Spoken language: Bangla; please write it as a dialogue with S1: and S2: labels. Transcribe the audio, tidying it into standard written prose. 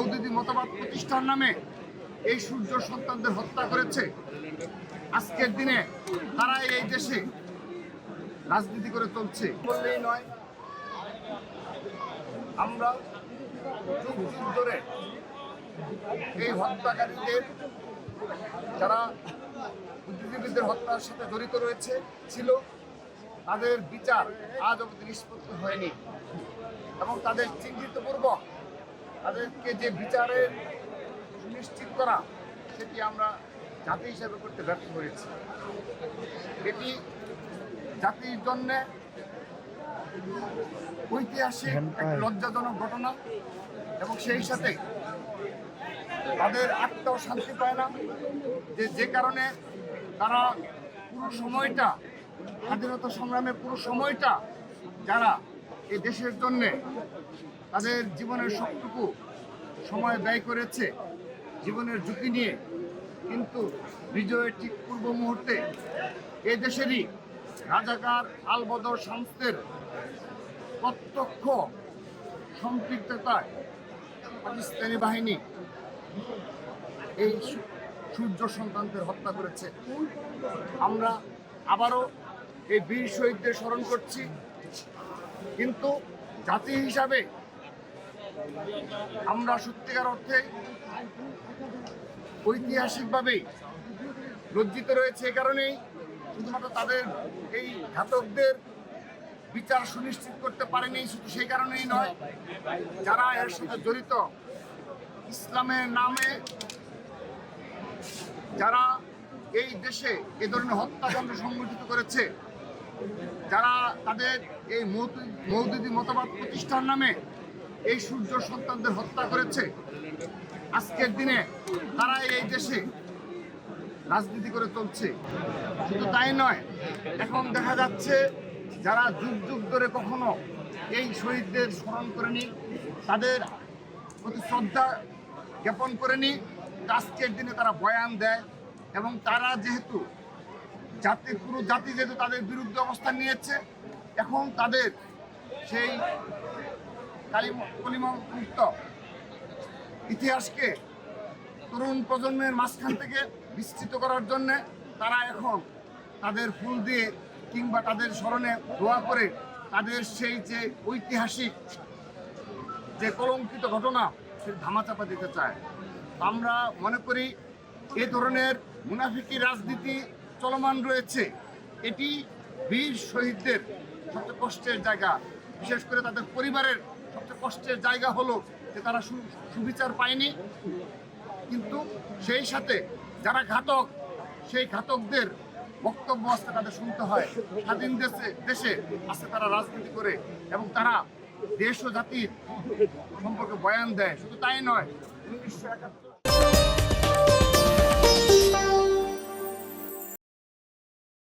S1: মৌদুদি মতবাদ প্রতিষ্ঠার নামে এই সূর্য সন্তানদের হত্যা করেছে। আজকের দিনে তারা এই দেশে রাজনীতি করে চলছে বললেই নয়। আমরা যুগ যুগ ধরে এই হত্যাকারীদের, যারা বুদ্ধিজীবীদের হত্যার সাথে জড়িত ছিল, তাদের বিচার আজ অবধি নিষ্পত্তি হয়নি এবং তাদের চিহ্নিতপূর্বক তাদেরকে যে বিচারের সুনিশ্চিত করা, সেটি আমরা জাতি হিসেবে করতে ব্যর্থ হয়েছি। এটি জাতির জন্য ঐতিহাসিক এক লজ্জাজনক ঘটনা এবং সেই সাথে তাদের আত্মাও শান্তি পায় না, যে কারণে তারা পুরো সময়টা, স্বাধীনতা সংগ্রামের পুরো সময়টা যারা এই দেশের জন্যে তাদের জীবনের সবটুকু সময় ব্যয় করেছে জীবনের ঝুঁকি নিয়ে, কিন্তু বিজয়ের ঠিক পূর্ব মুহূর্তে এই দেশেরই রাজাকার আলবদর শামসের প্রত্যক্ষ সম্পৃক্ততায় পাকিস্তানি বাহিনী এই সূর্য সন্তানদের হত্যা করেছে। আমরা আবারও এই বীর শহীদদের স্মরণ করছি, কিন্তু জাতি হিসাবে আমরা সত্যিকার অর্থে ঐতিহাসিকভাবেই লজ্জিত রয়েছে। এই কারণেই শুধুমাত্র তাদের এই ঘাতকদের বিচার সুনিশ্চিত করতে পারেনি, শুধু সেই কারণেই নয়, যারা এর সাথে জড়িত, ইসলামের নামে যারা এই দেশে এ ধরনের হত্যাকাণ্ড সংগঠিত করেছে, যারা তাদের এই মৌদুদি মতবাদ প্রতিষ্ঠার নামে এই সূর্য সন্তানদের হত্যা করেছে, আজকের দিনে তারা এই দেশে রাজনীতি করে চলছে। শুধু তাই নয়, এখন দেখা যাচ্ছে যারা যুগ যুগ ধরে কখনো এই শহীদদের স্মরণ করেনি, তাদের প্রতি শ্রদ্ধা জ্ঞাপন করেনি, আজকের দিনে তারা বয়ান দেয় এবং তারা যেহেতু পুরো জাতি যেহেতু তাদের বিরুদ্ধে অবস্থান নিয়েছে, এখন তাদের সেই কলিমুক্ত ইতিহাসকে তরুণ প্রজন্মের মাঝখান থেকে বিস্তৃত করার জন্য তারা এখন তাদের ফুল দিয়ে কিংবা তাদের স্মরণে দোয়া করে তাদের সেই যে ঐতিহাসিক যে কলঙ্কিত ঘটনা সে ধামাচাপা দিতে চায়। আমরা মনে করি এ ধরনের মুনাফিকি রাজনীতি চলমান রয়েছে। এটি বীর শহীদদের সবচেয়ে কষ্টের জায়গা, বিশেষ করে তাদের পরিবারের সবচেয়ে কষ্টের জায়গা হলো যে তারা সুবিচার পায়নি, কিন্তু সেই সাথে যারা ঘাতক, সেই ঘাতকদের বক্তব্য আজকে তাদের শুনতে হয়। স্বাধীন দেশে আজকে তারা রাজনীতি করে এবং তারা দেশ ও জাতির সম্পর্কে বয়ান দেয়। শুধু তাই নয়, 1971